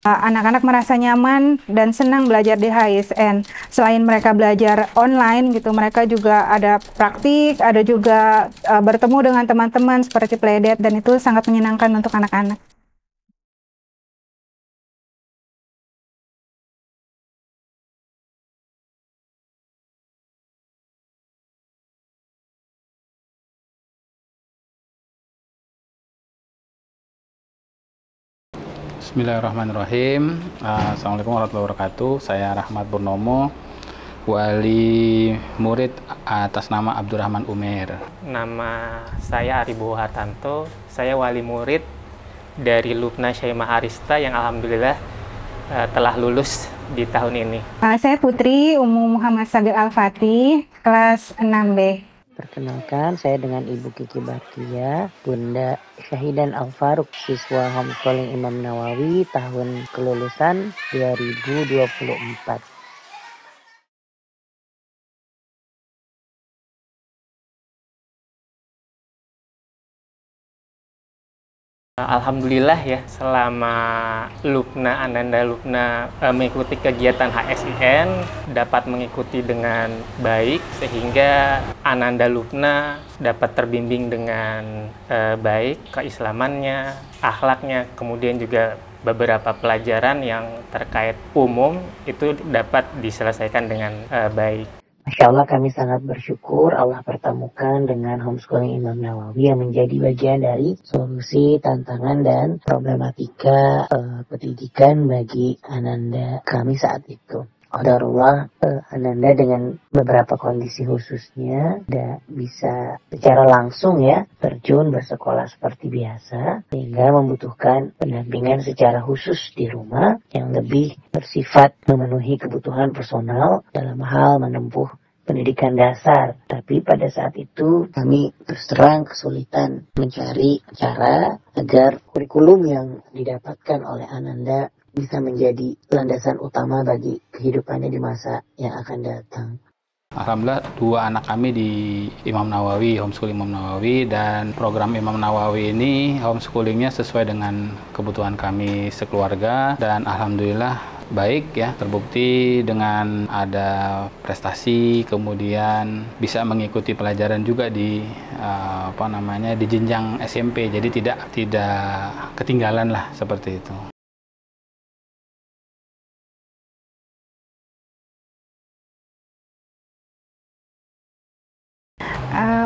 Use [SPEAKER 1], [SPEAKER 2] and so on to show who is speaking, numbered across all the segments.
[SPEAKER 1] Anak-anak merasa nyaman dan senang belajar di HISN. Selain mereka belajar online gitu, mereka juga ada praktik, ada juga bertemu dengan teman-teman seperti playdate, dan itu sangat menyenangkan untuk anak-anak.
[SPEAKER 2] Bismillahirrahmanirrahim. Assalamualaikum warahmatullahi wabarakatuh. Saya Rahmat Purnomo, wali murid atas nama Abdurrahman Umair.
[SPEAKER 3] Nama saya Aribo Hartanto. Saya wali murid dari Lubna Syaimah Arista yang alhamdulillah telah lulus di tahun ini.
[SPEAKER 1] Saya Putri Umu Muhammad Sagir Al-Fatih, kelas 6B.
[SPEAKER 4] Perkenalkan, saya dengan Ibu Kiki Bakia, Bunda Syahidan Al-Faruq, siswa homeschooling Imam Nawawi tahun kelulusan 2024.
[SPEAKER 3] Alhamdulillah ya, selama Ananda Lubna mengikuti kegiatan HSIN dapat mengikuti dengan baik, sehingga Ananda Lubna dapat terbimbing dengan baik keislamannya, akhlaknya, kemudian juga beberapa pelajaran yang terkait umum itu dapat diselesaikan dengan baik.
[SPEAKER 4] Masya Allah, kami sangat bersyukur Allah pertemukan dengan homeschooling Imam Nawawi yang menjadi bagian dari solusi, tantangan, dan problematika pendidikan bagi Ananda kami saat itu. Qadarullah, Ananda dengan beberapa kondisi khususnya tidak bisa secara langsung ya terjun bersekolah seperti biasa, sehingga membutuhkan pendampingan secara khusus di rumah yang lebih bersifat memenuhi kebutuhan personal dalam hal menempuh pendidikan dasar. Tapi pada saat itu kami terus terang kesulitan mencari cara agar kurikulum yang didapatkan oleh Ananda bisa menjadi landasan utama bagi kehidupannya di masa yang akan datang.
[SPEAKER 2] Alhamdulillah, 2 anak kami di Imam Nawawi, homeschooling Imam Nawawi, dan program Imam Nawawi ini homeschoolingnya sesuai dengan kebutuhan kami sekeluarga, dan alhamdulillah baik ya, terbukti dengan ada prestasi, kemudian bisa mengikuti pelajaran juga di di jenjang SMP, jadi tidak ketinggalan lah seperti itu.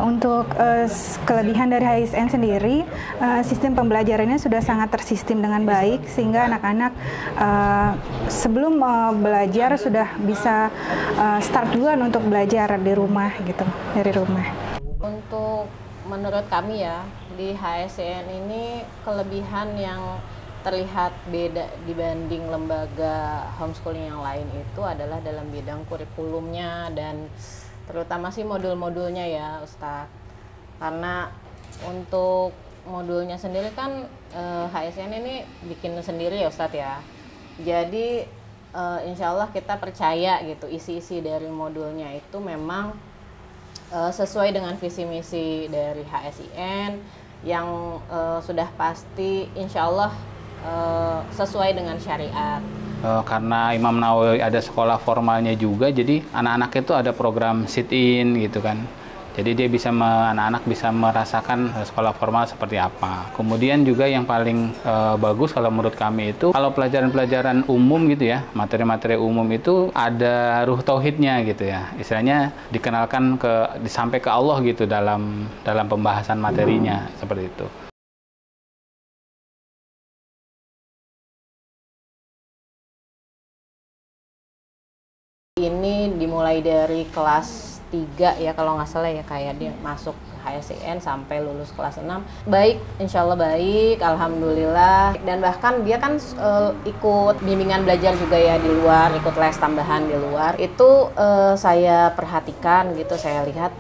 [SPEAKER 1] Untuk kelebihan dari HISN sendiri, sistem pembelajarannya sudah sangat tersistem dengan baik, sehingga anak-anak sebelum belajar sudah bisa start duluan untuk belajar di rumah gitu, dari rumah.
[SPEAKER 5] Untuk menurut kami ya, di HSN ini kelebihan yang terlihat beda dibanding lembaga homeschooling yang lain itu adalah dalam bidang kurikulumnya, dan terutama sih modul-modulnya ya Ustadz. Karena untuk modulnya sendiri kan HSN ini bikin sendiri ya Ustadz ya. Jadi insya Allah kita percaya gitu isi-isi dari modulnya itu memang sesuai dengan visi misi dari HSIN yang sudah pasti insya Allah sesuai dengan syariat.
[SPEAKER 2] Karena Imam Nawawi ada sekolah formalnya juga, jadi anak-anak itu ada program sit-in gitu kan. Jadi dia anak-anak bisa merasakan sekolah formal seperti apa. Kemudian juga yang paling bagus kalau menurut kami itu, kalau pelajaran-pelajaran umum gitu ya, materi-materi umum itu ada ruh tauhidnya gitu ya. Istilahnya dikenalkan sampai ke Allah gitu dalam pembahasan materinya, seperti itu.
[SPEAKER 5] Ini dimulai dari kelas 3 ya kalau nggak salah ya, kayak dia masuk HSIN sampai lulus kelas 6. Baik, insya Allah baik, alhamdulillah. Dan bahkan dia kan ikut bimbingan belajar juga ya di luar, ikut les tambahan di luar. Itu saya perhatikan gitu, saya lihat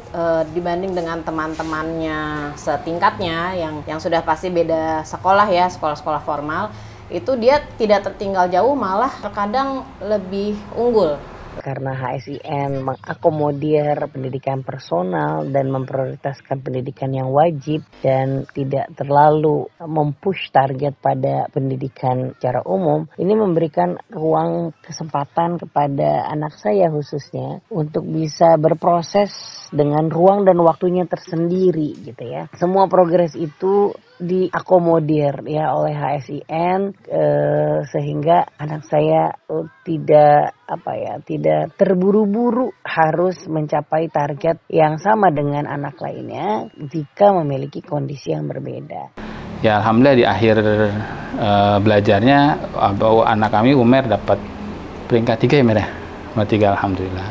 [SPEAKER 5] dibanding dengan teman-temannya setingkatnya yang sudah pasti beda sekolah ya, sekolah-sekolah formal, itu dia tidak tertinggal jauh, malah terkadang lebih unggul
[SPEAKER 4] karena HSIN mengakomodir pendidikan personal dan memprioritaskan pendidikan yang wajib dan tidak terlalu mempush target pada pendidikan secara umum, ini memberikan ruang kesempatan kepada anak saya khususnya untuk bisa berproses dengan ruang dan waktunya tersendiri gitu ya. Semua progres itu diakomodir ya oleh HSIN sehingga anak saya tidak terburu-buru harus mencapai target yang sama dengan anak lainnya jika memiliki kondisi yang berbeda.
[SPEAKER 2] Ya alhamdulillah di akhir belajarnya anak kami Umer dapat peringkat 3 ya Mer ya? Nomor 3 alhamdulillah.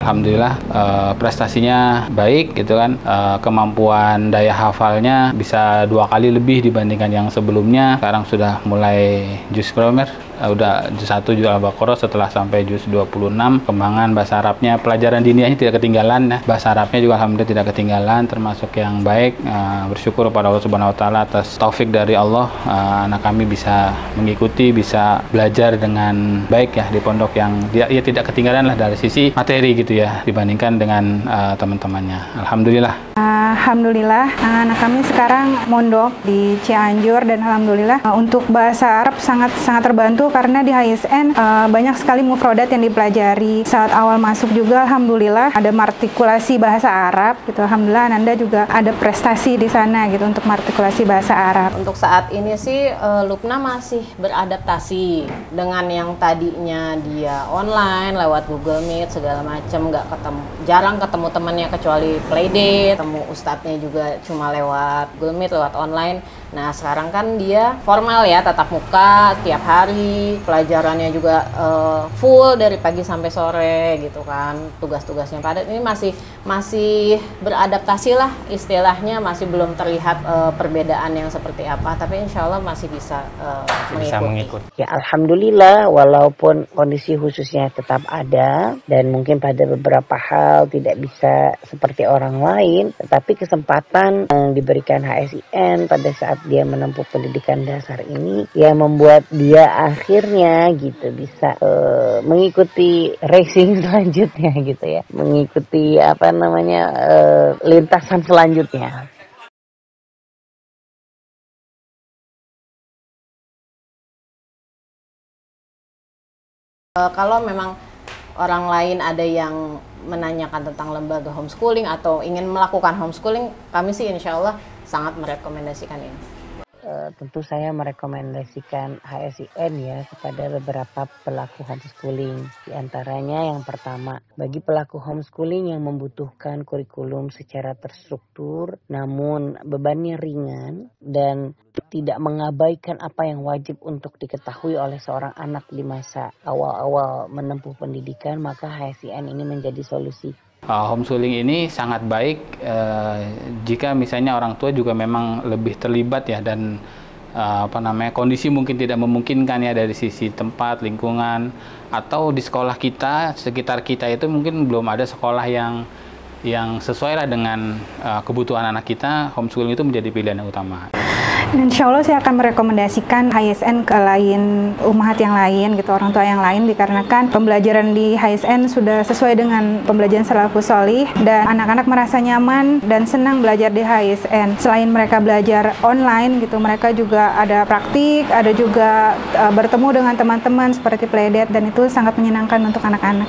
[SPEAKER 2] Alhamdulillah prestasinya baik gitu kan, kemampuan daya hafalnya bisa 2 kali lebih dibandingkan yang sebelumnya. Sekarang sudah mulai juz berapa? Udah juz 1 juz Al-Baqarah, setelah sampai juz 26. Kembangan bahasa Arabnya, pelajaran diniahnya tidak ketinggalan ya. Bahasa Arabnya juga alhamdulillah tidak ketinggalan, termasuk yang baik. Bersyukur kepada Allah Subhanahu wa taala atas taufik dari Allah, anak kami bisa mengikuti, bisa belajar dengan baik ya di pondok yang dia tidak ketinggalan lah dari sisi materi gitu ya dibandingkan dengan teman-temannya. Alhamdulillah.
[SPEAKER 1] Alhamdulillah, anak kami sekarang mondok di Cianjur dan alhamdulillah untuk bahasa Arab sangat terbantu karena di HSN banyak sekali mufrodat yang dipelajari. Saat awal masuk juga alhamdulillah ada martikulasi bahasa Arab gitu. Alhamdulillah Ananda juga ada prestasi di sana gitu untuk martikulasi bahasa Arab.
[SPEAKER 5] Untuk saat ini sih Lupna masih beradaptasi dengan yang tadinya dia online lewat Google Meet segala macam, jarang ketemu temannya kecuali playdate, ketemu ustadznya juga cuma lewat Google Meet, lewat online. Nah sekarang kan dia formal ya, tatap muka tiap hari, pelajarannya juga full dari pagi sampai sore gitu kan, tugas-tugasnya padat. Ini masih beradaptasi lah istilahnya, masih belum terlihat perbedaan yang seperti apa, tapi insya Allah masih bisa mengikuti.
[SPEAKER 4] Ya alhamdulillah, walaupun kondisi khususnya tetap ada dan mungkin pada beberapa hal tidak bisa seperti orang lain, tetapi kesempatan yang diberikan HSIN pada saat dia menempuh pendidikan dasar ini ya membuat dia akhirnya gitu bisa mengikuti racing selanjutnya gitu ya, mengikuti lintasan selanjutnya.
[SPEAKER 5] Kalau memang orang lain ada yang menanyakan tentang lembaga homeschooling atau ingin melakukan homeschooling, kami sih insya Allah sangat merekomendasikan ini.
[SPEAKER 4] Tentu saya merekomendasikan HSIN ya kepada beberapa pelaku homeschooling. Di antaranya yang pertama, bagi pelaku homeschooling yang membutuhkan kurikulum secara terstruktur namun bebannya ringan dan tidak mengabaikan apa yang wajib untuk diketahui oleh seorang anak di masa awal-awal menempuh pendidikan, maka HSIN ini menjadi solusi.
[SPEAKER 2] Homeschooling ini sangat baik jika misalnya orang tua juga memang lebih terlibat ya, dan kondisi mungkin tidak memungkinkan ya dari sisi tempat, lingkungan, atau di sekolah kita, sekitar kita itu mungkin belum ada sekolah yang sesuai lah dengan kebutuhan anak kita. Homeschooling itu menjadi pilihan yang utama.
[SPEAKER 1] Insya Allah saya akan merekomendasikan HSN ke lain umahat yang lain gitu, orang tua yang lain, dikarenakan pembelajaran di HSN sudah sesuai dengan pembelajaran salafus sholih dan anak-anak merasa nyaman dan senang belajar di HSN. Selain mereka belajar online gitu, mereka juga ada praktik, ada juga bertemu dengan teman-teman seperti playdate, dan itu sangat menyenangkan untuk anak-anak.